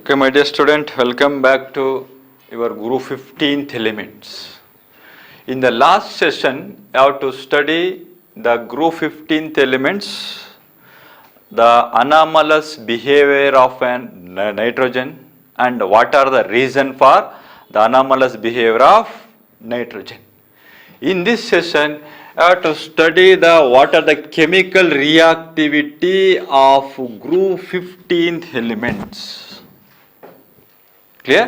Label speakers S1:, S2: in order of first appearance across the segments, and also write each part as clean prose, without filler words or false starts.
S1: Okay, my dear student, welcome back to your Group 15th elements. In the last session, you have to study the Group 15th elements, the anomalous behavior of an nitrogen, and what are the reason for the anomalous behavior of nitrogen. In this session, you have to study what are the chemical reactivity of Group 15th elements. Clear?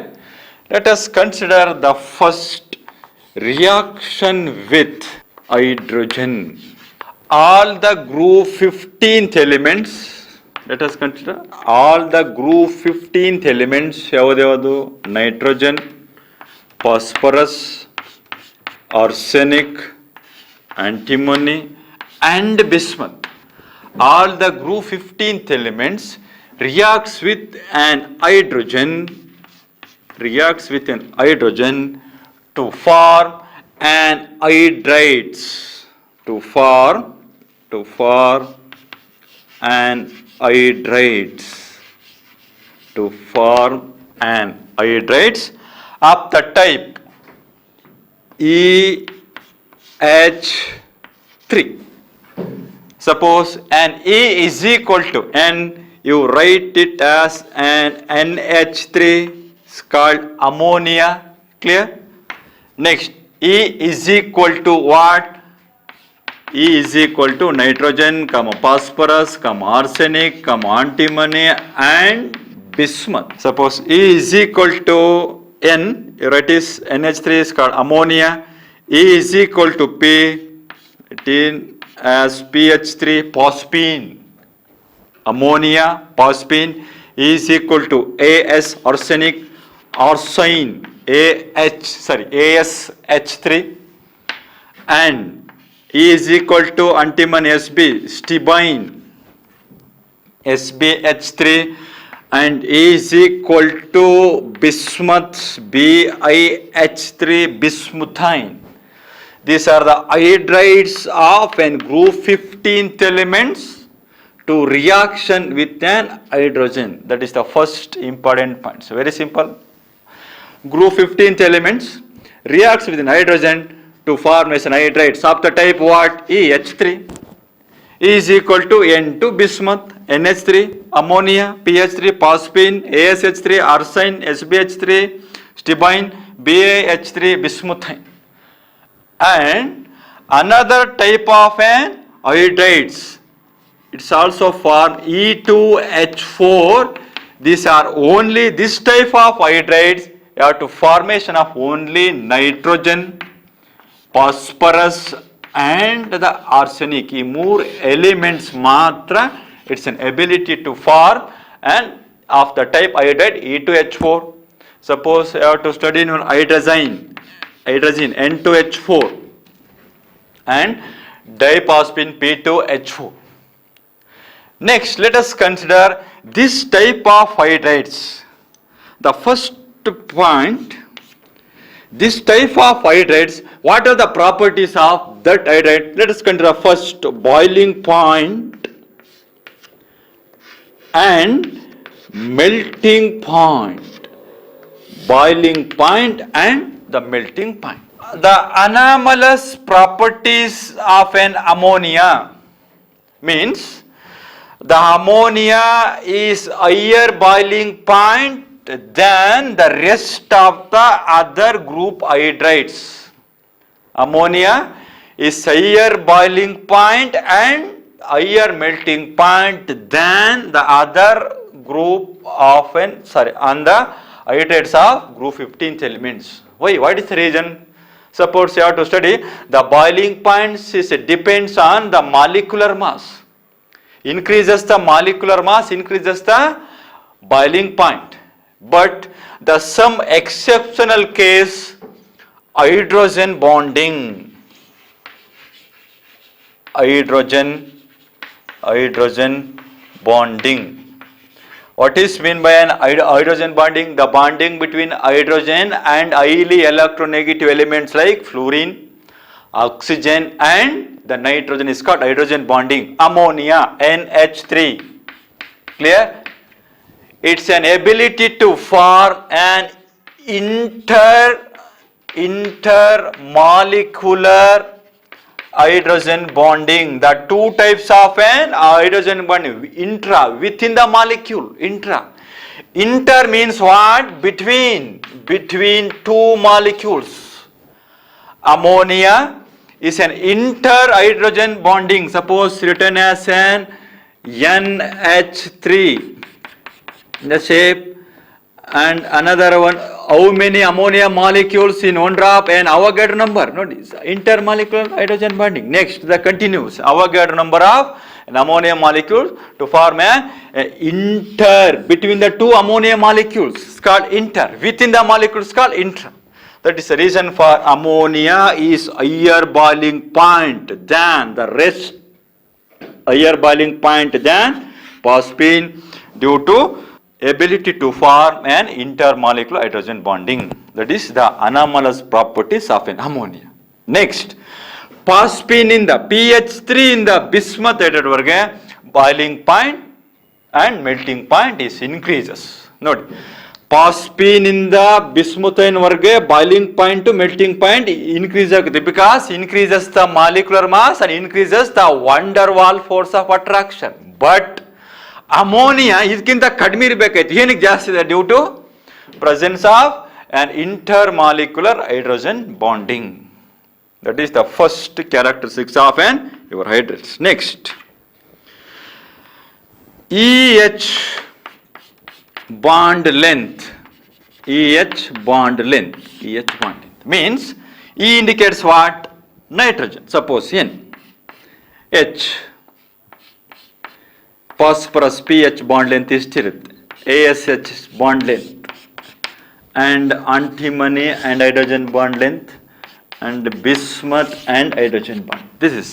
S1: Let us consider the first reaction with hydrogen. All the group 15th elements, let us consider all the group 15th elements, ಯಾವ್ದು nitrogen, phosphorus, arsenic, antimony and bismuth. All the group 15th elements reacts with an hydrogen to form an hydrates, to form an hydrates of the type EH3. Suppose an E is equal to N, you write it as an NH3, it's called ammonia. Clear? Next, E is equal to what? E is equal to nitrogen, phosphorus, arsenic, antimony and bismuth. Suppose E is equal to N, you write is NH3 is called ammonia. E is equal to P, it is as PH3, phosphine. Ammonia, phosphine. E is equal to AS, arsenic, arsine, ASH3, and E is equal to antimony, SB, stibine, SbH3, and E is equal to bismuth, BiH3, bismuthine. These are the hydrates of an group 15th elements to reaction with an hydrogen. That is the first important point. So very simple. Group 15th elements reacts with an hydrogen to form as an hydrates of the type what? EH3. E is equal to N2 bismuth, NH3, ammonia, PH3, phosphine, ASH3, arsine, SbH3, stibine, BiH3, bismuthine. And another type of an hydrates, it's also form E2H4. These are only this type of hydrates have to formation of only nitrogen, phosphorus and the arsenic. ಈ ಮೂರು elements ಮಾತ್ರ it's an ability to form and of the type hydride E2H4. Suppose you have to study in hydrazine N2H4 and diphosphine P2H4. Next, let us consider this type of hydrates. The first point, this type of hydrates, what are the properties of that hydrate? Let us consider first boiling point and melting point. Boiling point and the melting point. The anomalous properties of an ammonia means the ammonia is higher boiling point than the rest of the other group hydrates. Ammonia is higher boiling point and higher melting point than the other group of on the hydrates of group 15th elements. Why? What is the reason? Suppose you have to study the boiling points depends on the molecular mass. Increases the molecular mass, increases the boiling point. But the some exceptional case, hydrogen bonding. What is meant by an hydrogen bonding? The bonding between hydrogen and highly electronegative elements like fluorine, oxygen and the nitrogen is called hydrogen bonding. Ammonia, NH3. Clear? It's an ability to form an intermolecular hydrogen bonding. The two types of an hydrogen bonding, intra, within the molecule, intra. Inter means what? Between two molecules. Ammonia is an inter-hydrogen bonding, suppose written as an NH3 in the shape, and another one, how many ammonia molecules in one drop, and Avogadro number, notice, intermolecular hydrogen bonding. Next, the continues, Avogadro number of an ammonia molecule to form a inter, between the two ammonia molecules, it's called inter, within the molecules called intra. That is the reason for ammonia is higher boiling point than the rest, higher boiling point than phosphine, due to ability to form an intermolecular hydrogen bonding. That is the anomalous properties of an ammonia. Next, phosphine in the pH 3 in the bismuth varge boiling point and melting point is increases. Note, phosphine in the bismuthine varge boiling point to melting point increases because increases the molecular mass and increases the van der Waals force of attraction. But ammonia ಇದಕ್ಕಿಂತ ಕಡಿಮೆ ಇರಬೇಕಾಯ್ತು. ಏನಕ್ಕೆ ಜಾಸ್ತಿ ಇದೆ? Due to presence of an intermolecular hydrogen bonding. That is the first characteristics of an your hydrates. Next, EH bond length. EH bond length. EH bond length means E indicates what? Nitrogen. Suppose N. H phosphorus pH bond length ಇಷ್ಟಿರುತ್ತೆ. ASH bond length and antimony and hydrogen bond length and bismuth and hydrogen bond. This is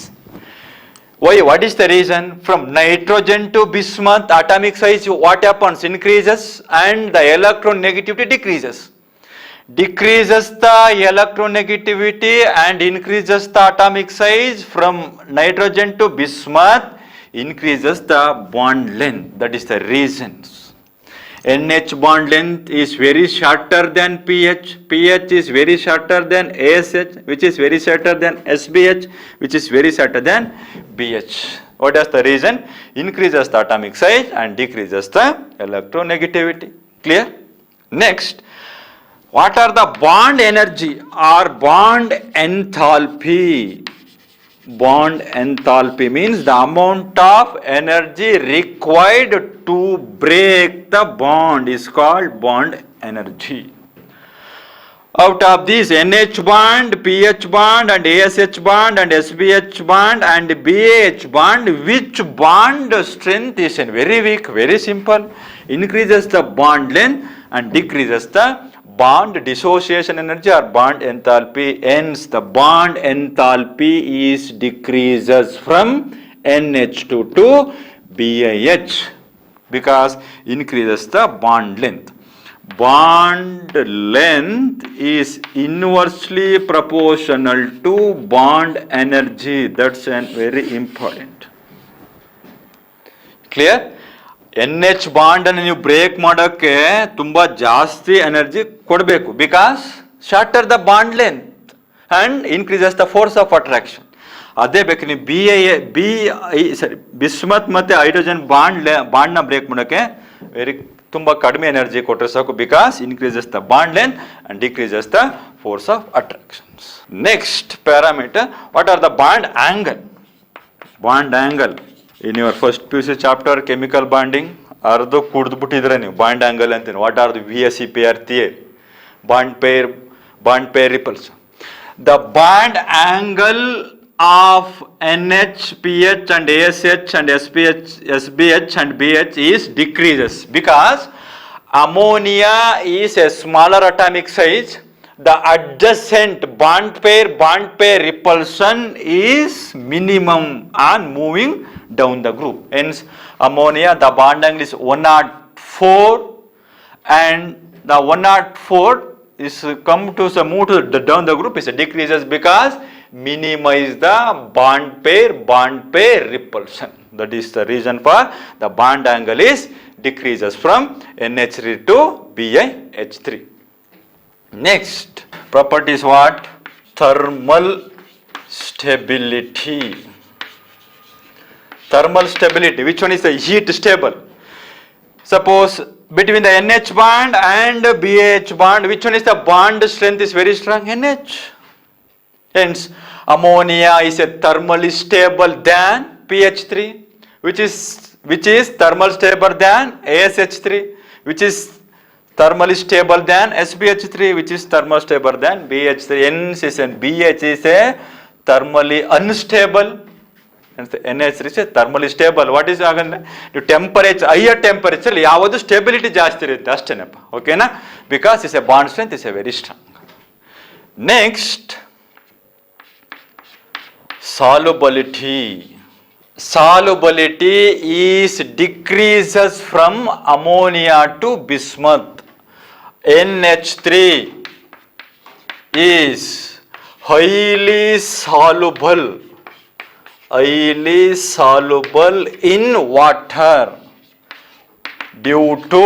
S1: why. What is the reason? From nitrogen to bismuth, atomic size what happens? Increases and the electronegativity decreases. Decreases the electronegativity and increases the atomic size. From nitrogen to bismuth increases the bond length. That is the reasons. NH bond length is very shorter than pH. pH is very shorter than ASH, which is very shorter than SBH, which is very shorter than BH. What is the reason? Increases the atomic size and decreases the electronegativity. Clear? Next, what are the bond energy or bond enthalpy? Bond enthalpy means the amount of energy required to break the bond is called bond energy. Out of these NH bond, PH bond and ASH bond and SBH bond and BH bond, which bond strength is very weak? Very simple. Increases the bond length and decreases the bond dissociation energy or bond enthalpy. Hence the bond enthalpy is decreases from NH2 to BIH because increases the bond length. Bond length is inversely proportional to bond energy. That's very important. Clear? NH bond ಅನ್ನು ನೀವು break ಮಾಡೋಕ್ಕೆ ತುಂಬಾ ಜಾಸ್ತಿ energy ಕೊಡಬೇಕು because shorter the bond length and increases the force of attraction. ಅದೇ ಬೇಕು ನೀವು bismuth ಮತ್ತೆ ಹೈಡ್ರೋಜನ್ ಬಾಂಡ್ನ ಬ್ರೇಕ್ ಮಾಡೋಕ್ಕೆ ತುಂಬಾ ಕಡಿಮೆ ಎನರ್ಜಿ ಕೊಟ್ಟರೆ ಸಾಕು because increases the bond length and decreases the force of attractions. Next parameter, what are the bond angle? Bond angle in your first PUC chapter chemical bonding ಅರ್ಧ ಕುಡ್ದುಬಿಟ್ಟಿದ್ರೆ ನೀವು bond angle ಅಂತೀನಿ. What are the VSE pair theory, bond pair ripples. The bond angle of NH, PH and ASH and SBH and BH is decreases because ammonia is a smaller atomic size. The adjacent bond pair repulsion is minimum on moving down the group. Hence ammonia, the bond angle is 104 and the 104 is come to the move to the down the group is decreases because minimize the bond pair repulsion. That is the reason for the bond angle is decreases from NH3 to BiH3. Next property is what? Thermal stability. Thermal stability. Which one is the heat stable? Suppose between the NH bond and BH bond, which one is the bond strength is very strong? NH. Hence, ammonia is a thermally stable than PH3, which is thermal stable than ASH3, which is thermally stable than SBH3, which is thermal stable than BH3. Hence, BH is a thermally unstable. And the NH3 is thermally stable. What is the temperature? Higher temperature, yavadu stability ಜಾಸ್ತಿ ಇರುತ್ತೆ ಅಷ್ಟೇನಪ್ಪ. ಓಕೆನಾ? Because it's a bond strength is a very strong. Next, solubility. Solubility is decreases from ammonia to bismuth. NH3 is highly soluble in water due to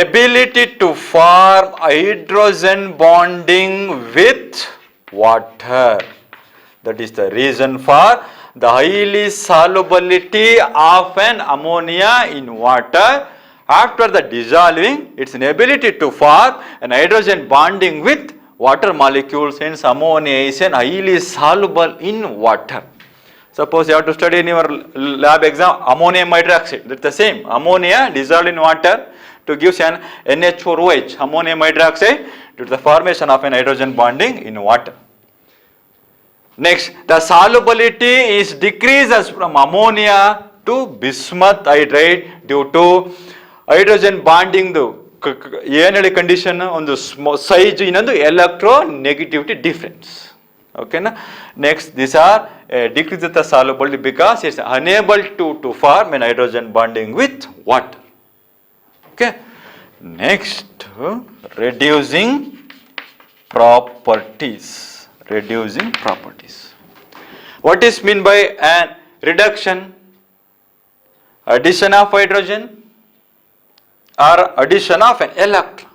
S1: ability to form hydrogen bonding with water. That is the reason for the highly solubility of an ammonia in water. After the dissolving, its ability to form an hydrogen bonding with water molecules, hence ammonia is highly soluble in water. Suppose you have to study in your lab exam ammonium hydroxide. That's the same. Ammonia dissolved in water to give an NH4OH, ammonium hydroxide, due to the formation of an hydrogen bonding in water. Next, the solubility is decreases from ammonia to bismuth hydride due to hydrogen bonding ಏನು ಹೇಳಿ condition ಒಂದು size ಇನ್ನೊಂದು electronegativity difference. ಓಕೆನಾ? Next this are decrease the solubility because it's unable to form an hydrogen bonding with water. Okay. Next reducing properties. What is mean by an reduction? Addition of hydrogen or addition of an electron.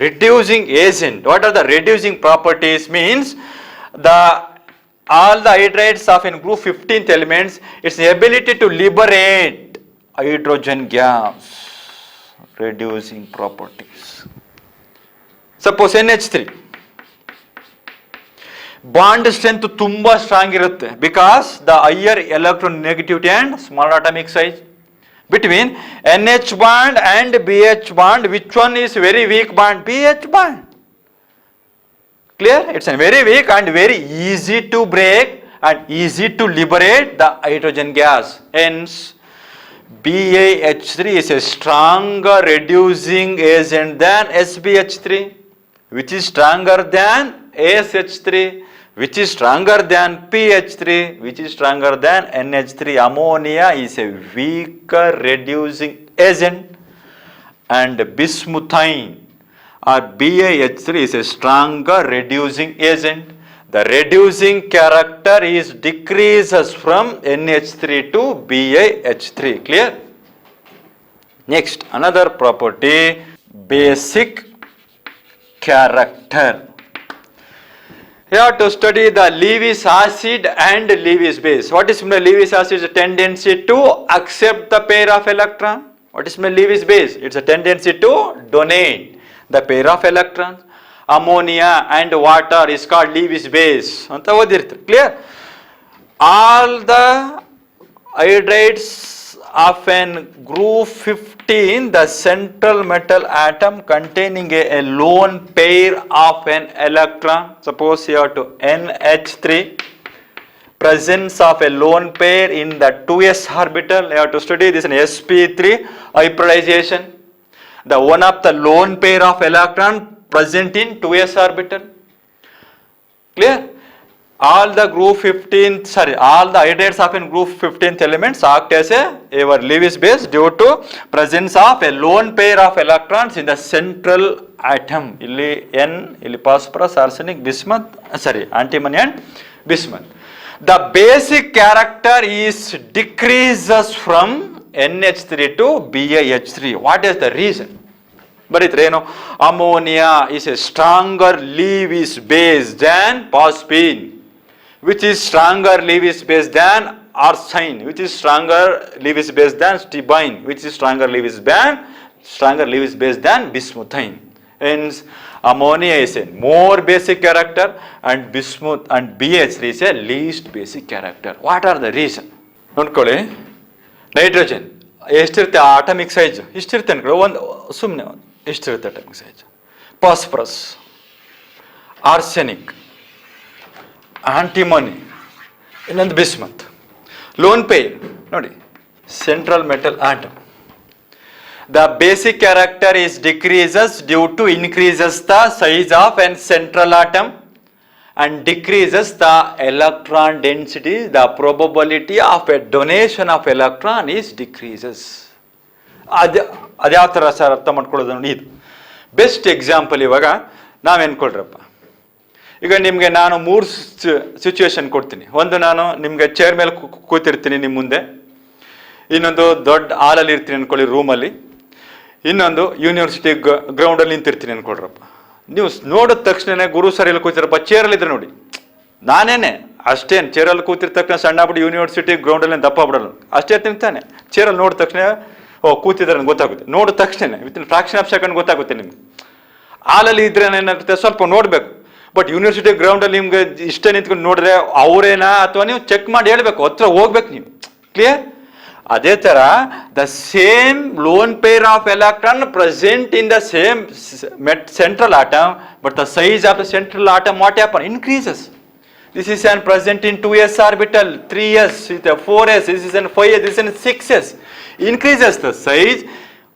S1: Reducing agent. What are the reducing properties? Means all the hydrides of in group 15th elements, its ability to liberate hydrogen gas. Reducing properties. Suppose NH3 bond strength ತುಂಬಾ strong ಇರುತ್ತೆ because the higher electronegativity and small atomic size. Between NH bond and BH bond, which one is very weak bond? BH bond. Clear? It's a very weak and very easy to break and easy to liberate the hydrogen gas. Hence, BaH3 is a stronger reducing agent than SbH3, which is stronger than ASH3, which is stronger than PH3, which is stronger than NH3. Ammonia is a weaker reducing agent and bismuthine or BaH3 is a stronger reducing agent. The reducing character is decreases from NH3 to BaH3. Clear? Next, another property, basic character. You have to study the Lewis acid and Lewis base. What is Lewis acid? It's a tendency to accept the pair of electron. What is Lewis base? It's a tendency to donate the pair of electrons. Ammonia and water is called Lewis base. Clear? All the hydrides of an group 15, the central metal atom containing a lone pair of an electron. Suppose you have to NH3, presence of a lone pair in the 2s orbital. You have to study this in sp3 hybridization. The one of the lone pair of electron present in 2s orbital. Clear? all the hydrates of in group 15th elements act as your Lewis base due to presence of a lone pair of electrons in the central atom. Illi N, illi phosphorus, arsenic, bismuth, antimony and bismuth. The basic character is decreases from NH3 to BiH3. What is the reason? ಬರೀತ್ರೇನು ammonia is a stronger Lewis base than phosphine, which is stronger Lewis base than arsine, which is stronger Lewis base than stibine, which is stronger Lewis base than bismuthine. Hence ammonia is a more basic character and bismuth and BH3 is a least basic character. What are the reason? ನೋಡ್ಕೊಳ್ಳಿ, nitrogen ಎಷ್ಟಿರುತ್ತೆ atomic size ಇಷ್ಟಿರುತ್ತೆ ಅನ್ಕೊಳ್ಳಿ, ಒಂದು ಸುಮ್ಮನೆ ಎಷ್ಟಿರುತ್ತೆ atomic size. Phosphorus, arsenic, antimony, ಇನ್ನೊಂದು bismuth. Lone pair ನೋಡಿ, central metal atom. The basic character is decreases due to increases the size of an central atom and decreases the electron density. The probability of a donation of electron is decreases. ಅದ್ಯಾವ ಥರ sir ಅರ್ಥ ಮಾಡ್ಕೊಳ್ಳೋದು ನೋಡಿ, ಇದು best example. ಇವಾಗ ನಾವೇನ್ಕೊಳ್ರಪ್ಪ, ಈಗ ನಿಮಗೆ ನಾನು 3 ಸಿಚುವೇಶನ್ ಕೊಡ್ತೀನಿ. ಒಂದು, ನಾನು ನಿಮಗೆ ಚೇರ್ ಮೇಲೆ ಕೂತಿರ್ತೀನಿ ನಿಮ್ಮ ಮುಂದೆ. ಇನ್ನೊಂದು, ದೊಡ್ಡ ಹಾಲಲ್ಲಿ ಇರ್ತೀನಿ ಅನ್ಕೊಳ್ಳಿ, ರೂಮಲ್ಲಿ. ಇನ್ನೊಂದು, ಯೂನಿವರ್ಸಿಟಿ ಗ್ರೌಂಡಲ್ಲಿ ನಿಂತಿರ್ತೀನಿ ಅನ್ಕೊಳ್ರಪ್ಪ. ನೀವು ನೋಡಿದ ತಕ್ಷಣ ಗುರು ಸರ್ ಇಲ್ಲಿ ಕೂತಿರಪ್ಪ, ಚೇರಲ್ಲಿ ಇದ್ರೆ ನೋಡಿ, ನಾನೇನೆ ಅಷ್ಟೇನು ಚೇರಲ್ಲಿ ಕೂತಿರ್ತ ತಕ್ಷಣ ಸಣ್ಣ ಬಿಟ್ಟು ಯೂನಿವರ್ಸಿಟಿ ಗ್ರೌಂಡಲ್ಲಿ ದಪ್ಪ ಬಿಡಲ್ಲ, ಅಷ್ಟೇ ತಿಂತಾನೆ. ಚೇರಲ್ಲಿ ನೋಡಿದ ತಕ್ಷಣ ಕೂತಿದ್ರೆ ಗೊತ್ತಾಗುತ್ತೆ, ನೋಡಿದ ತಕ್ಷಣ ವಿತಿನ್ ಫ್ರಾಕ್ಷನ್ ಆಫ್ ಸೆಕೆಂಡ್ ಗೊತ್ತಾಗುತ್ತೆ ನಿಮ್ಗೆ. ಹಾಲಲ್ಲಿ ಇದ್ರೆ ಏನಾಗುತ್ತೆ, ಸ್ವಲ್ಪ ನೋಡಬೇಕು. ಬಟ್ ಯೂನಿವರ್ಸಿಟಿ ಗ್ರೌಂಡಲ್ಲಿ ನಿಮ್ಗೆ ಇಷ್ಟ ನಿಂತ್ಕೊಂಡು ನೋಡಿದ್ರೆ ಅವರೇನಾ ಅಥವಾ ನೀವು ಚೆಕ್ ಮಾಡಿ ಹೇಳ್ಬೇಕು, ಹತ್ರ ಹೋಗ್ಬೇಕು ನೀವು. ಕ್ಲಿಯರ್? ಅದೇ ತರ the same lone pair of electron present in the same central atom, but the size of the central atom what happen? Increases. This is an present in 2s orbital, 3s, 4s, this is an 5s, this is an 6s. Increases the size.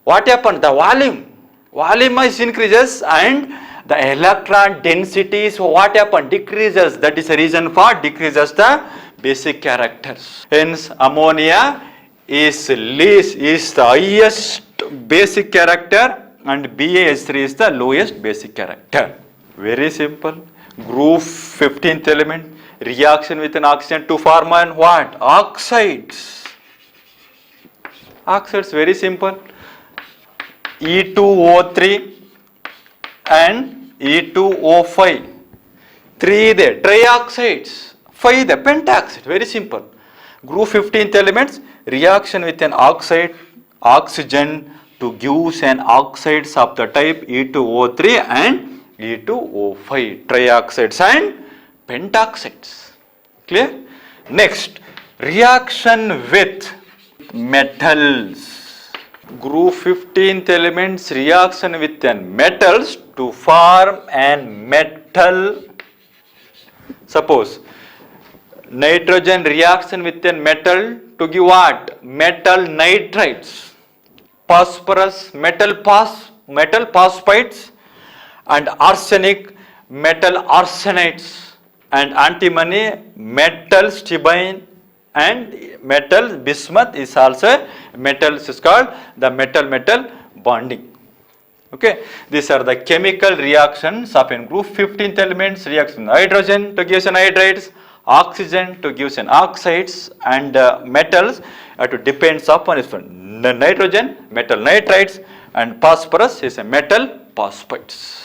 S1: What happened? The volume is increases and the electron density is what happened? Decreases. That is the reason for decreases the basic characters. Hence ammonia is the highest basic character and BaH3 is the lowest basic character. Very simple. Group 15th element, reaction with an oxygen to form an what? Oxides. Oxides, very simple. E2O3 and E2O5. 3 ಇದೆ trioxides, 5 ಇದೆ pentaxide. Very simple. Group 15th elements, reaction with an oxygen to gives an oxides of the type E2O3 and E2O5, trioxides and pentaxides. Clear? Next, reaction with metals. Group 15th elements, reaction with an metals to form an metal. Suppose nitrogen reaction with a metal to give what? Metal nitrides. Phosphorus, metal phosphides, and arsenic, metal arsenides, and antimony, metal stibine, and metal bismuth is also metal. Is called the metal bonding. Okay, these are the chemical reactions of in group 15th elements. Reaction hydrogen to give an hydrides, oxygen to give an oxides, and metals to depends upon nitrogen, metal nitrides, and phosphorus is a metal phosphides.